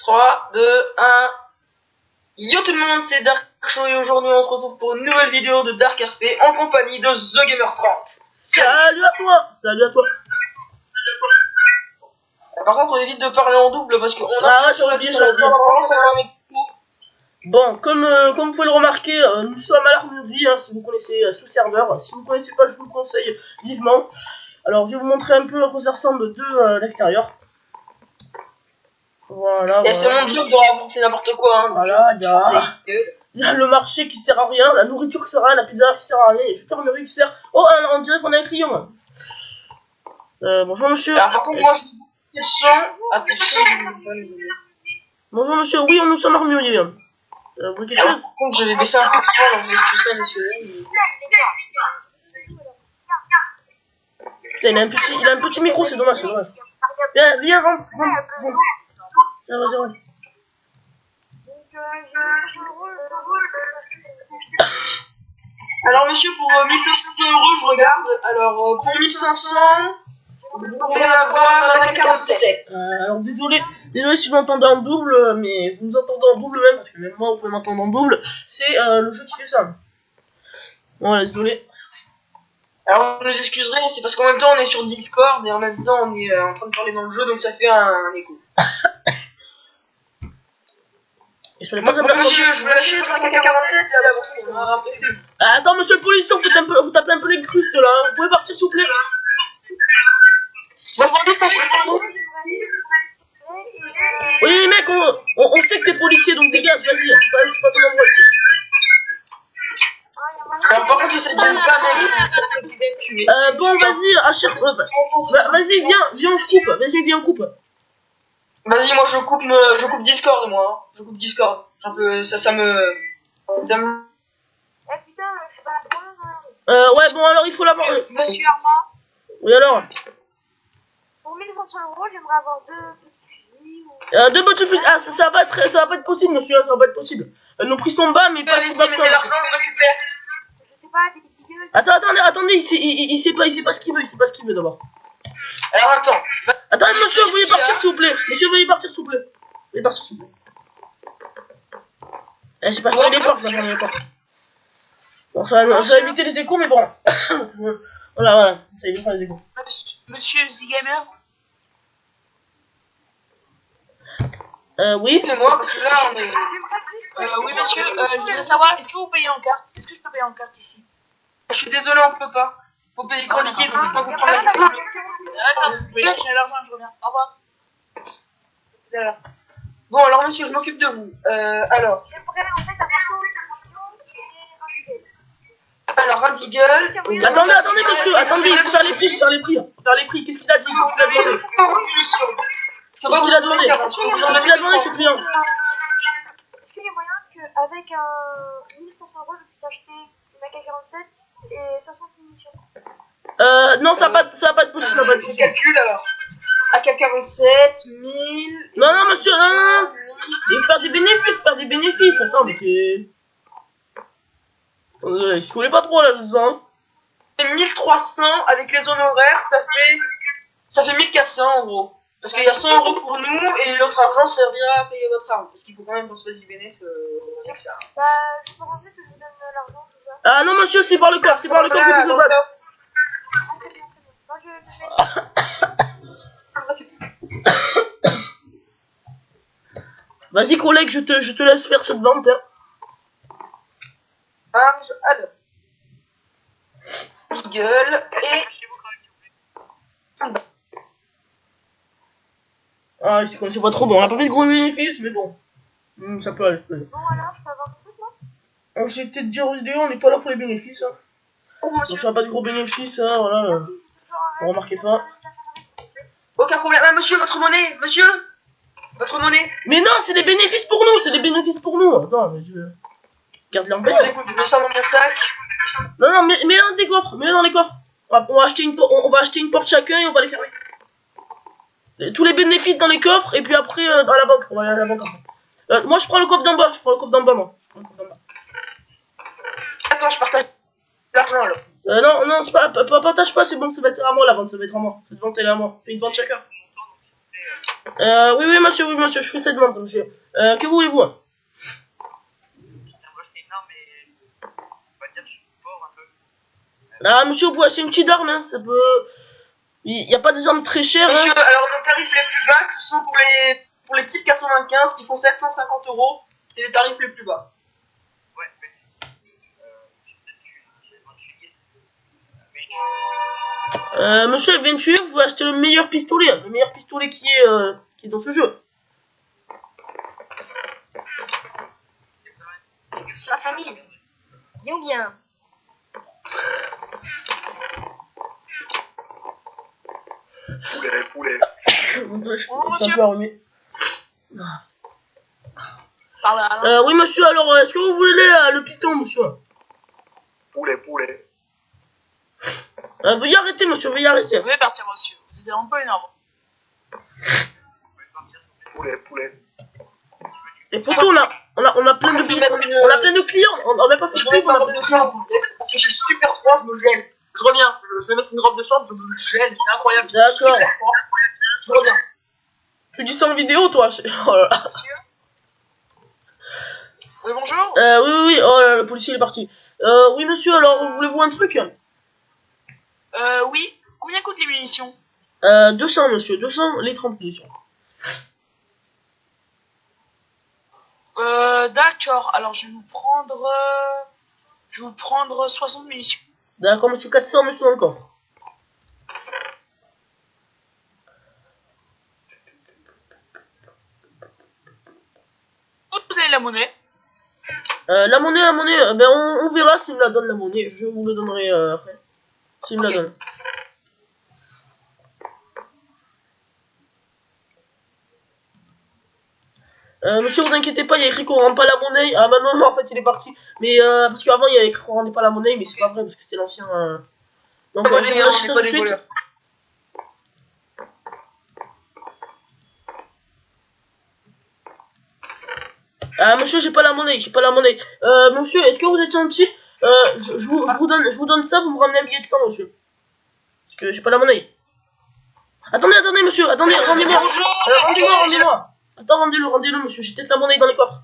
3, 2, 1. Yo tout le monde, c'est Dark Show et aujourd'hui on se retrouve pour une nouvelle vidéo de Dark RP en compagnie de The Gamer 30. Salut à toi. Salut à toi. Par contre on évite de parler en double parce qu'on a... Ah ouais, j'ai oublié. Bon, comme vous pouvez le remarquer, nous sommes à l'armurerie, hein, si vous connaissez ce serveur. Si vous ne connaissez pas, je vous le conseille vivement. Alors, je vais vous montrer un peu à quoi ça ressemble de l'extérieur. Voilà. Et c'est mon job de raconter n'importe quoi. Hein, voilà, il y a le marché qui sert à rien, la nourriture qui sert à rien, la pizza qui sert à rien, et l'armurerie qui sert... Oh, on dirait qu'on a un client. Bonjour monsieur. Alors par contre, moi je vais le champ. Bonjour monsieur, oui, nous sommes armuriers. Vous voulez quelque chose? Par contre, je vais baisser un peu le son, donc vous excuserez, messieurs. Putain, il a un petit micro, c'est dommage, Viens, rentre. Tiens, vas-y, rentre. Alors, monsieur, pour 1500 €, je regarde. Alors, pour 1500, vous pouvez avoir la 47. Alors, désolé si vous m'entendez en double, mais vous nous entendez en double même, parce que même moi, vous pouvez m'entendre en double. C'est le jeu qui fait ça. Voilà, désolé. Alors, vous nous excuserez, c'est parce qu'en même temps, on est sur Discord et en même temps, on est en train de parler dans le jeu, donc ça fait un écho. Et sur les points monsieur, je veux lâcher votre AK-47, c'est avant tout, je vais rapprocher. Attends, monsieur le policier, vous tapez un peu les crustes là, vous pouvez partir s'il vous plaît. Oui, mec, on sait que t'es policier, donc dégage, vas-y, c'est pas ton endroit ici. Alors, par contre, ça ne donne pas, mec, ça se fait bien tuer. Bon, vas-y, achète. Vas-y, viens, on se coupe. Vas-y, viens, on coupe. Vas-y, moi je coupe Discord, moi. Hein. Je coupe Discord. Ça me. Eh putain, je suis pas là. Ouais, bon, alors il faut l'avoir. Monsieur Armand. Oui, alors. Pour 1500 €, j'aimerais avoir deux petits fusils. Deux petits fusils. Ah, ça va pas être possible, monsieur, ça va pas être possible. Nos prix sont bas, mais pas si bas que ça. L'argent, je récupère. Je sais pas, des petits gueules. Attendez, il sait pas ce qu'il veut, d'abord. Alors attends. Attendez, monsieur, veuillez partir s'il vous plaît. Monsieur, veuillez partir s'il vous plaît. Je sais pas, je vais les portes, Bon, ça va éviter les échos, mais bon. Voilà, ça évite les échos. Monsieur Zigamer. Oui. C'est moi, parce que là, on est. Oui, monsieur, je voudrais savoir, est-ce que vous payez en carte? Est-ce que je peux payer en carte ici? Je suis désolé, on peut pas. Faut payer qu'en liquide, donc je peux pas vous prendre la carte. Attends, je vais chercher l'argent, je reviens. Au revoir. Tout à l'heure. Bon, alors monsieur, je m'occupe de vous. Alors. J'aimerais en fait avoir Alors, un deagle. Attendez, monsieur, attendez, il faut faire les prix. Qu'est-ce qu'il a dit? Qu'est-ce qu'il a demandé, ce client? Est-ce qu'il y a moyen qu'avec un 1500 € je puisse acheter une AK-47 et 60 munitions? Non, ça va pas être possible, Je calcule alors. AK-47, 1000. Non, monsieur, non. Il faut faire des bénéfices, Attends, mais t'es... Il se coulait pas trop là, je sens. 1300 avec les honoraires, ça fait 1400 en gros. Parce qu'il y a 100 € pour nous et l'autre argent servira à payer votre arme. Parce qu'il faut quand même qu'on se fasse du bénéfice. C'est que ça. Bah, je peux rentrer que je vous donne l'argent, tout ça. Ah non, monsieur, c'est par le coffre que tout se passe. Ah, très bien. Moi, Vas-y, collègue, je te laisse faire cette vente. Hein. Alors. Deagle et. Ah, c'est pas trop bon. On a pas fait de gros bénéfices, mais bon. Ça peut aller. bon, alors, je peux avoir un truc, moi? Alors, j'ai peut-être dire aux vidéos, on n'est pas là pour les bénéfices. Hein. Donc, ça n'a pas de gros bénéfices, hein, voilà. Vous remarquez pas. Aucun problème. Ah, monsieur, votre monnaie, monsieur. Votre monnaie. Mais non, c'est des bénéfices pour nous, Attends, mais je... Garde-les en belle. Je mets ça dans mon sac. Non, mets-les dans des coffres, mets-les dans les coffres. On va acheter une porte chacun et on va les fermer. Tous les bénéfices dans les coffres et puis après dans la banque. On va aller à la banque après. Moi je prends le coffre d'en bas, moi. Attends, je partage l'argent alors. Non, c'est pas partage pas, c'est bon, ça va être à moi la vente, ça va être à moi. Cette vente elle est à moi. Fais une vente chacun. Oui, monsieur, je fais cette demande, monsieur. Que voulez-vous? Moi, j'étais énorme, mais on va dire que je suis pauvre un peu. Ah, monsieur, vous pouvez acheter une petite arme, hein, ça peut... Il n'y a pas des armes très chères, Monsieur, hein. alors nos tarifs les plus bas, ce sont pour les types 95 qui font 750 €. C'est les tarifs les plus bas. Ouais, mais j'ai besoin de tuer. Mais Monsieur, avec 28, vous pouvez acheter le meilleur pistolet, hein, le meilleur pistolet qui est dans ce jeu. La famille. Bien ou bien. poulet. Je suis un monsieur. peu arrumé. Par là. Oui, monsieur, alors, est-ce que vous voulez le piston, monsieur? Poulet. Veuillez arrêter, monsieur, veuillez arrêter. Vous pouvez partir, monsieur. Vous êtes un peu énervant. Poulet. Et pourtant, on a plein de billets, on a plein de clients, on n'a même pas fait Je de vais pub, on mettre a une plein robe de de clients. chambre. Parce que j'ai super froid, je me gèle. Je reviens. Je vais mettre une robe de chambre, je me gèle. C'est incroyable. D'accord. Super froid. Je reviens. Tu dis ça en vidéo, toi? Oh là là. Monsieur. Oui, bonjour. Oui, oh là là, le policier il est parti. Oui, monsieur, alors, voulez-vous un truc? Oui. Combien coûtent les munitions? 200, monsieur, 200, les 30 munitions. D'accord. Alors, je vais vous prendre 60 munitions. D'accord, monsieur, 400, monsieur, dans le coffre. Vous avez la monnaie? La monnaie, ben on verra s'il me la donne la monnaie, je vous le donnerai après. S'il me la Ok. donne. Monsieur, vous inquiétez pas, il y a écrit qu'on rend pas la monnaie. Ah bah non, en fait il est parti. Mais parce qu'avant il y a écrit qu'on rendait pas la monnaie, mais c'est pas vrai parce que c'est l'ancien. Donc Pas je des vous voleurs, achète ça pas tout de des suite. voleurs. Ah monsieur, j'ai pas la monnaie. Monsieur, est-ce que vous êtes gentil? Je vous donne ça, vous me ramenez un billet de 100, monsieur. Parce que j'ai pas la monnaie. Attendez, monsieur, rendez-moi. Rendez-moi. Attends, rendez-le, monsieur. J'ai peut-être la monnaie dans les coffres.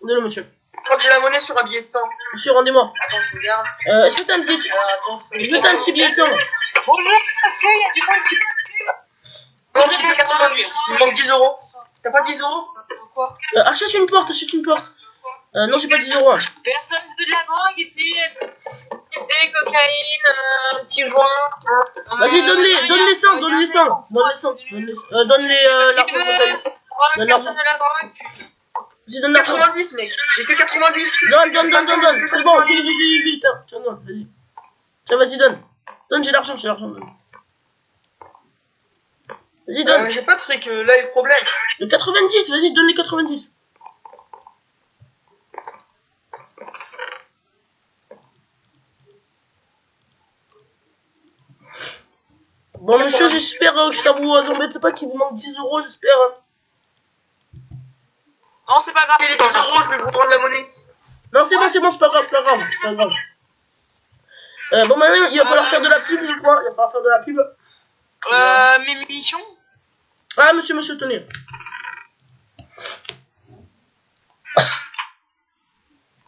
Rendez-le, monsieur. Je crois que j'ai la monnaie sur un billet de 100. Monsieur, rendez-moi. Attends, je regarde. Est-ce que t'as un billet de... Alors, attends, c'est... Est-ce que t'as un petit billet de 100? Bonjour, est-ce qu'il y a du monde qui... Non, j'ai que 90. Il me manque 10 €. T'as pas 10 €? Quoi? Achète une porte. Non, j'ai pas 10 €. Hein. Personne veut de la drogue ici. Des cocaïne, un petit joint. Vas-y, donne les 100. Donne les l'argent que t'as eu. Donne l'argent. Personne de la drogue. Vas-y, donne l'argent. 90, mec. J'ai que 90. Donne. C'est bon, vite. Tiens, vas-y. Tiens, vas-y, donne. Donne, j'ai l'argent. Vas-y, donne. J'ai pas de truc, là est le problème. Le 90, vas-y, donne les 90. Bon, monsieur, j'espère que ça vous embête pas qu'il vous manque 10 €, j'espère. Non, c'est pas grave. Les 10 €, je vais vous prendre la monnaie. Non, c'est bon, c'est pas grave. Bon, maintenant, il va falloir faire de la pub, je crois. Mes munitions? Ah, monsieur, tenez.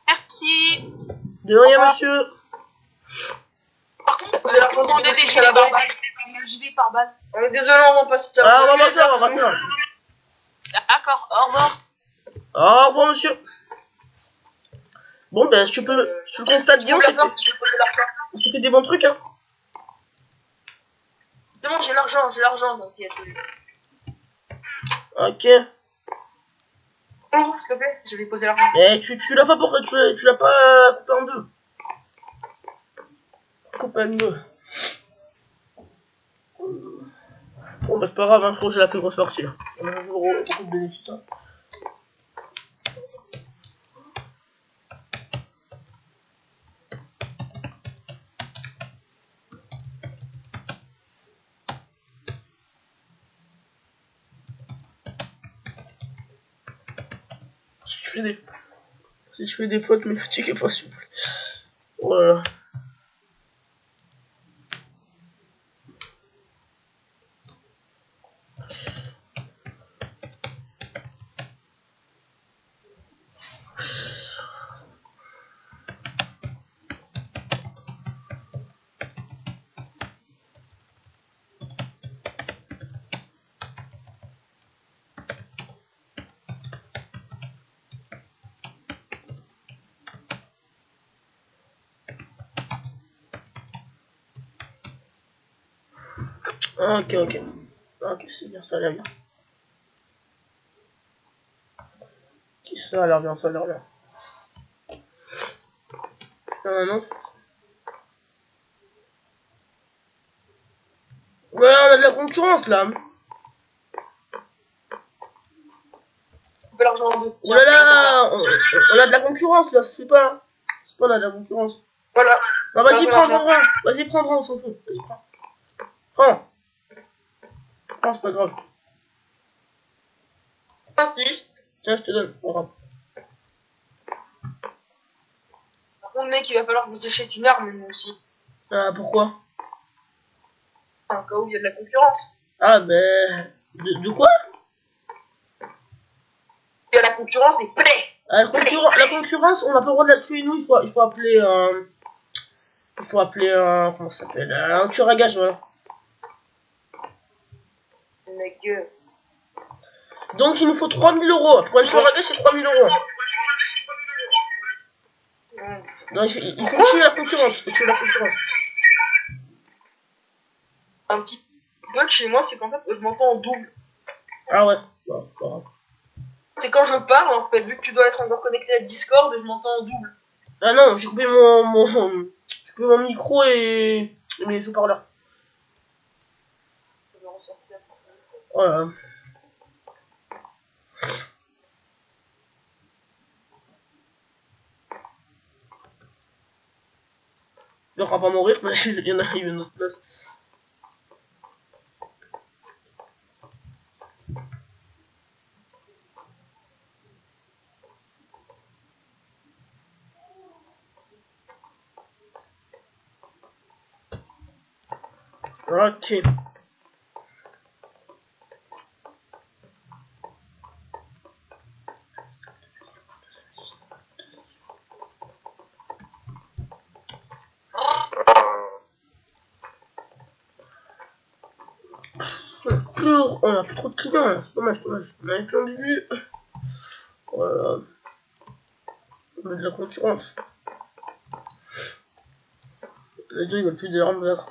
Merci. De rien, monsieur. Par contre, vous allez demander des gilets par balle. Gilet par balle. On est désolé, on va passer ça. Ah, on va passer. D'accord, au revoir. Au revoir, monsieur. Bon, ben, tu le constates bien, on s'est fait des bons trucs, hein. C'est bon, j'ai l'argent, donc Ok. Oh, s'il te plaît, je vais poser l'argent. Eh, tu l'as pas tu l'as pas coupé en deux. Coupé en deux. Bon, bah, c'est pas grave, hein, je crois que j'ai la plus grosse partie, là. On a beaucoup de bénéfices, hein. Si je fais des fautes, mais critiquez pas, s'il vous plaît. Voilà. Ah, ok, ok. Ah, ok, c'est bien, ça a l'air bien. Ok, ça a l'air bien, ça a l'air bien. Non. Ouais, on a de la concurrence là. Couper l'argent en deux. Oh là là, on a de la concurrence là, c'est pas. C'est pas, on a de la concurrence. Voilà. Non, vas-y, Non, prends, l'argent. Vas-y, prends, on s'en fout. Vas-y, prends. Prends. Non, c'est pas grave. Insiste. Tiens, je te donne. Pas grave. Par contre, mec, il va falloir que vous achètiez une arme, nous aussi. Ah, pourquoi? Au cas où il y a de la concurrence. Ah, ben. De quoi? Il y a la concurrence et play. Ah, la concurrence, on n'a pas le droit de la tuer, nous, il faut appeler il faut appeler un. Comment ça s'appelle? Un tueur à gage, voilà. Mec, gueule. Donc, il nous faut 3000 euros. Pour un tueur à gage, c'est 3000 euros. Donc, il faut tuer la concurrence. Un petit bug chez moi, c'est qu'en fait, je m'entends en double. Ah ouais. Bon, pas grave. C'est quand je parle, en fait, vu que tu dois être encore connecté à Discord, je m'entends en double. Ah non, j'ai coupé mon micro et mes haut-parleurs. Je vais ressortir. Voilà. Il va pas mourir, mais il y en a une autre place. Ok. On a plus trop de clients là, c'est dommage. On avait plein au début. Voilà. On a de la concurrence. Les deux ils veulent plus des armes peut-être.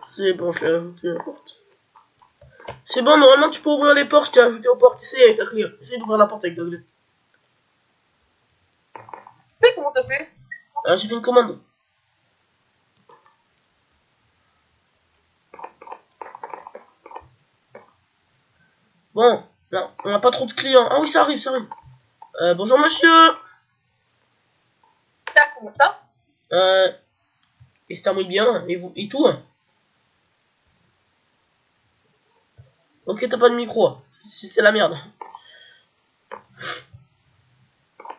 C'est bon, je l'ai ajouté à la porte. C'est bon, normalement tu peux ouvrir les portes, je t'ai ajouté aux portes. Essaye avec ta clé. Essaye d'ouvrir la porte avec ta clé. Tu sais comment t'as fait? Ah, j'ai fait une commande. Bon, non, on n'a pas trop de clients. Ah oui, ça arrive. Bonjour monsieur. Tac, comment ça? Et c'est termine bien, et vous, et tout. Ok, t'as pas de micro. C'est la merde. Non,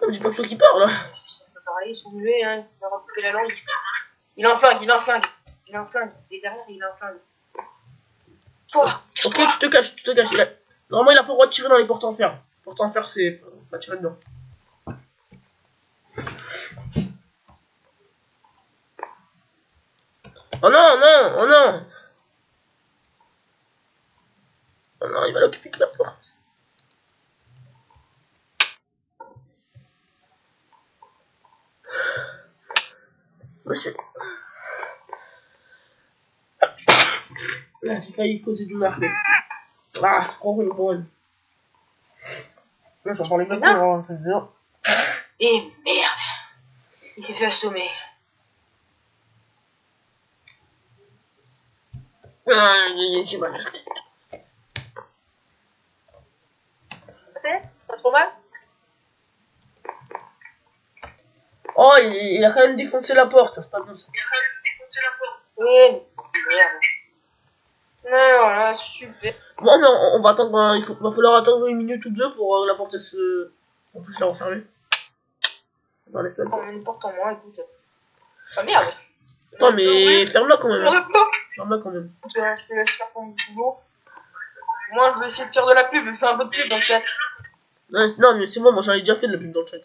mais j'ai pas que toi qui parle. Ça peut parler, ils sont muets, hein. Il va recouper la langue. Il a un flingue. Il est derrière, il a un flingue. Toi! Ok, tu te caches. Normalement, il a pas le droit de tirer dans les portes en fer. Portes en fer, c'est. On va tirer dedans. Oh non! Oh non, il va l'occuper que la porte. Monsieur. Là, j'ai failli causer du marché. Ah, je crois qu'on est bonne. Là, j'en parlais pas pour c'est bien. Et merde! Il s'est fait assommer. Ah, j'ai mal à la tête. Pas trop mal? Oh, il a quand même défoncé la porte. C'est pas bien ça. Oui, mais merde. Non, voilà, super. Bon, mais on va attendre. Va falloir attendre une minute ou deux pour que la porte on puisse la refermer. On va laisser la porte. On a une porte en moins, écoute. Ah merde! Attends, mais ferme-la quand même. On pas. Ferme-la quand même. Je te laisse faire ton boulot. Moi, je vais essayer de faire de la pub. Fais un peu de pub dans le chat. Non, mais c'est bon, moi j'en ai déjà fait de la pub dans le chat.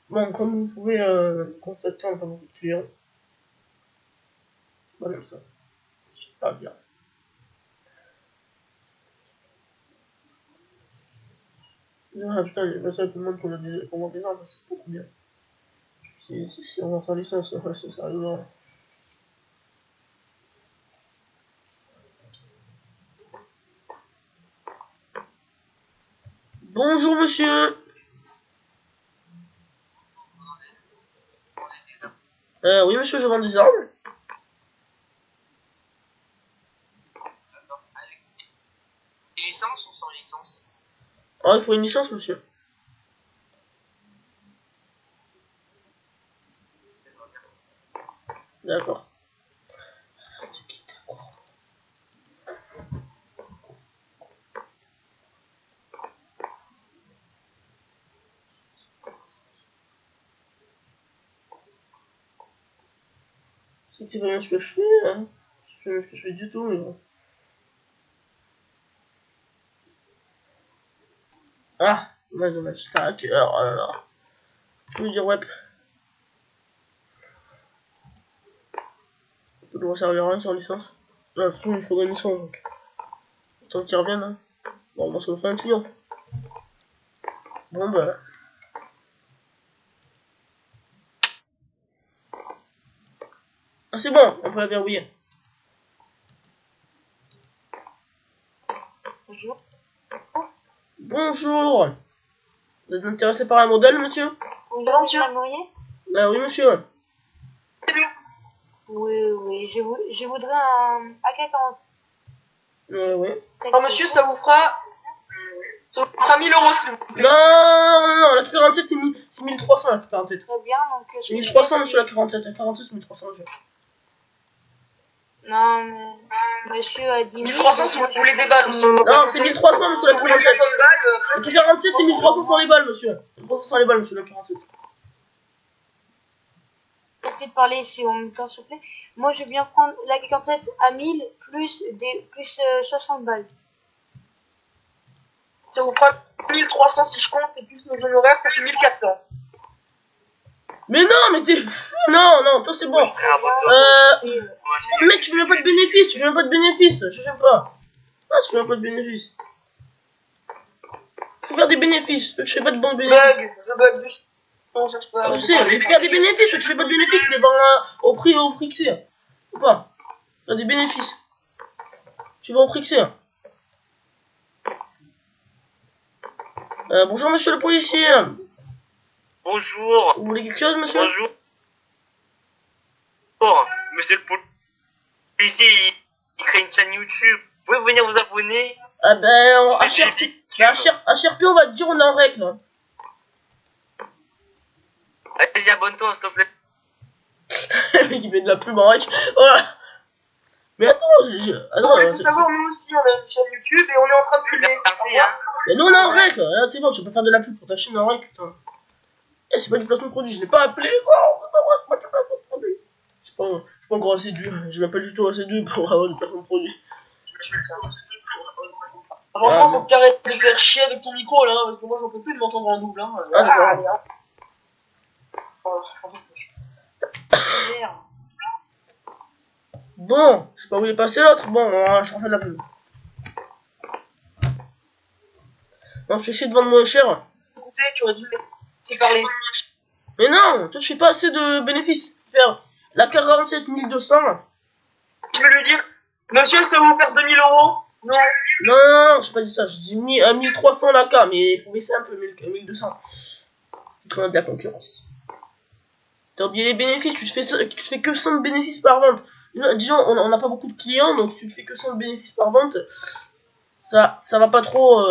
Bon, comme vous pouvez constater, on n'a pas beaucoup de clients. Voilà, comme ça. C'est pas bien. Ah putain, il y a pas ça tout le monde qu'on a des armes, c'est pas trop bien. Si on va faire licence, ouais, ça arrive. Bonjour monsieur. Oui monsieur, je vends des armes. Licence ou sans licence? Ah, il faut une licence monsieur. D'accord. C'est qui d'accord. C'est pas bien ce que je fais, hein. C'est pas bien ce que je fais du tout, mais bon. Ah, dommage, t'as un cœur, oh là là. Je veux dire, ouais. Ça doit servir à rien sans licence. Non, surtout, il me faudrait une licence, donc. Tant qu'il revienne, hein. Bon, moi, ça me fait un client. Bon, bah. Ah, c'est bon, on peut la verrouiller. Bonjour. Bonjour. Vous êtes intéressé par un modèle, monsieur? Bonjour, monsieur Lamourier. Ah oui, monsieur. Oui, je voudrais un AK-47. Oui. Alors, monsieur, ça vous fera 1000 euros, s'il vous plaît. Non, la 47 c'est 1300 la 47. Très bien, donc C'est 1300 monsieur la 47, la 47 c'est 1300 monsieur. Non, mais monsieur a dit 1300 si vous voulez des balles aussi. Non, c'est 1300 monsieur la Si vous voulez 47. 500 balles, La 47 c'est 1300 sans les balles monsieur. 1300 sans les balles monsieur la 47. arrêtez de parler si en même temps, s'il vous plaît. Moi, je vais bien prendre la AK-47 à 1000 plus 60 balles. ça vous fera 1300 si je compte, et plus nos honoraires, ça fait 1400. Mais non, mais t'es fou. Non, toi c'est bon. Mec, tu veux même pas de bénéfice, je sais pas. Ah, tu veux même pas de bénéfice. Faut faire des bénéfices, toi tu fais pas de bons bénéfices. Je bug. Non, je sais pas. Je sais, mais faire des bénéfices, toi tu fais pas de bénéfices, tu les vends au prix que c'est. Ou pas. Faire des bénéfices. Tu vends au prix que c'est. Bonjour monsieur le policier. Bonjour. Vous voulez quelque chose monsieur? Bonjour. Monsieur le policier, il crée une chaîne YouTube. Vous pouvez venir vous abonner? Ah ben, à Cherpi, on va te dire on est en règle. Là. Allez-y, abonne-toi, s'il te plaît. Le mec il fait de la pub en règle. Voilà. Mais attends, attends, Il faut savoir, nous aussi, on a une chaîne YouTube et on est en train de filmer. Merci, hein. Mais nous on est en règle. Là c'est bon, tu peux pas faire de la pub pour ta chaîne en règle, putain. Eh, c'est pas du placement de produit, je l'ai pas appelé, quoi. C'est pas vrai, c'est pas du placement de produit. Je suis pas encore assez dur. Je m'appelle du tout assez dur pour avoir du placement de produit. Franchement, faut que t'arrêtes de faire chier avec ton micro là, parce que moi j'en peux plus de m'entendre en double. Hein. Allez, hein. Merde. Bon, je sais pas où il est passé l'autre. Bon, je refais de la pub. Non, je vais essayer de vendre moins cher. Écoutez, tu aurais dû me laisser parler. Mais non, toi, je fais pas assez de bénéfices. Faire la 47 1200. Je vais lui dire, monsieur, ça va vous faire 2000 euros? Non. Non, j'ai pas dit ça. Je dis 1300 la K, mais il faut baisser un peu, 1200. C'est quand même de la concurrence. T'as oublié les bénéfices, tu te fais que 100 de bénéfices par vente. Déjà, on n'a pas beaucoup de clients, donc si tu te fais que 100 de bénéfices par vente, ça va pas trop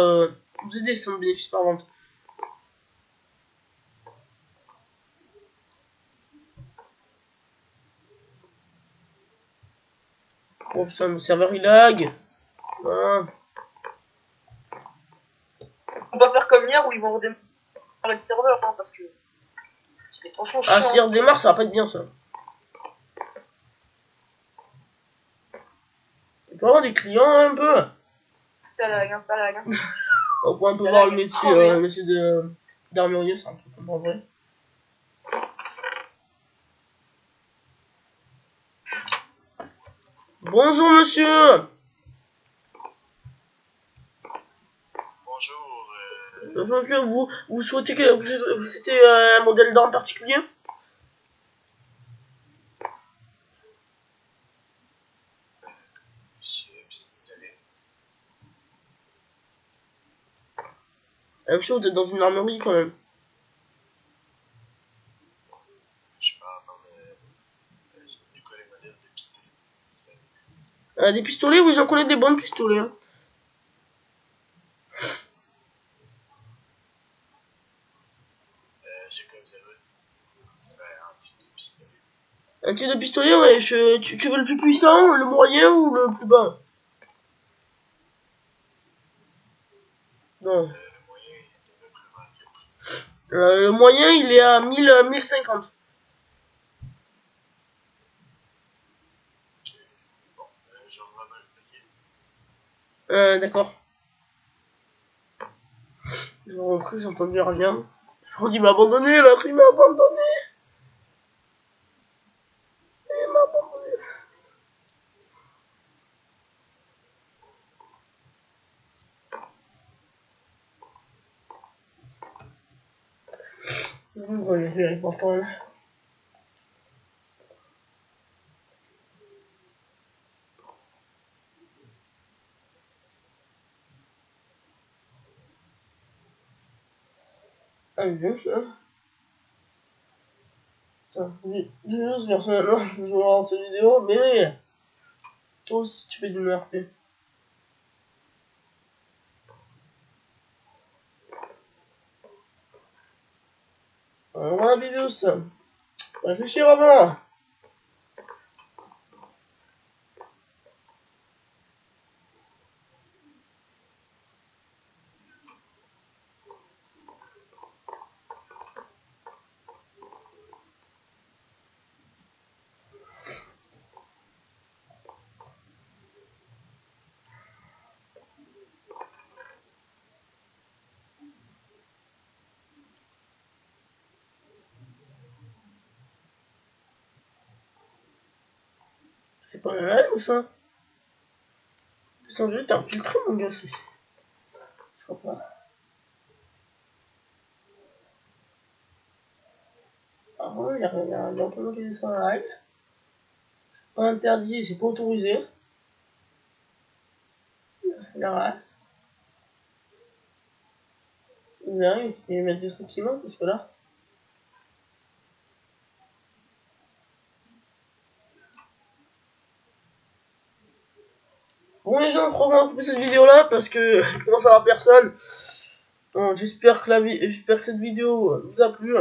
vous aider, 100 de bénéfices par vente. Oh putain, le serveur il lag. Voilà. On va faire comme hier où ils vont redémarrer le serveur, hein, parce que c'était franchement chiant. Ah, si on redémarre, ça va pas être bien ça. Il peut y avoir des clients un peu. Ça lag, hein, ça lag. Hein. On peut un peu Ça voir lag, le métier d'armurier, c'est un truc comme en vrai. Bonjour monsieur. Bonjour. Monsieur, vous souhaitez que vous c'était un modèle d'arme particulier? Monsieur Pistolet. Monsieur, vous êtes dans une armerie quand même. Je parle du quoi les modèles de pistolets. Vous savez. Des pistolets, oui, j'en connais des bons pistolets. Hein. C'est quoi vous avez? Ouais, un type de pistolet. Un type de pistolet, ouais. Tu veux le plus puissant, le moyen ou le plus bas? Non. Le moyen est à peu près à quel prix? Le moyen, il est à 1050. Bon, j'en remets le paquet. D'accord. J'ai repris, j'ai entendu rien. Il m'a abandonné, là, il m'a abandonné. Il m'a abandonné. Ouais, il est important, là. Ah, bien ça. Ça, juste personnellement, je vais voir cette vidéo, mais toi aussi tu fais du MRP. Voilà la vidéo ça. Faut réfléchir avant. C'est pas réel ou ça? Putain, je vais t'infiltrer mon gars, c'est. Je crois pas. Ah ouais, il y a un peu qui est sur la règle. C'est pas interdit, c'est pas autorisé. La règle. Il arrive, il va mettre des trucs qui manquent parce que là. Bon les gens, je crois qu'on va couper cette vidéo là parce que il commence à avoir personne. Bon, j'espère que cette vidéo vous a plu.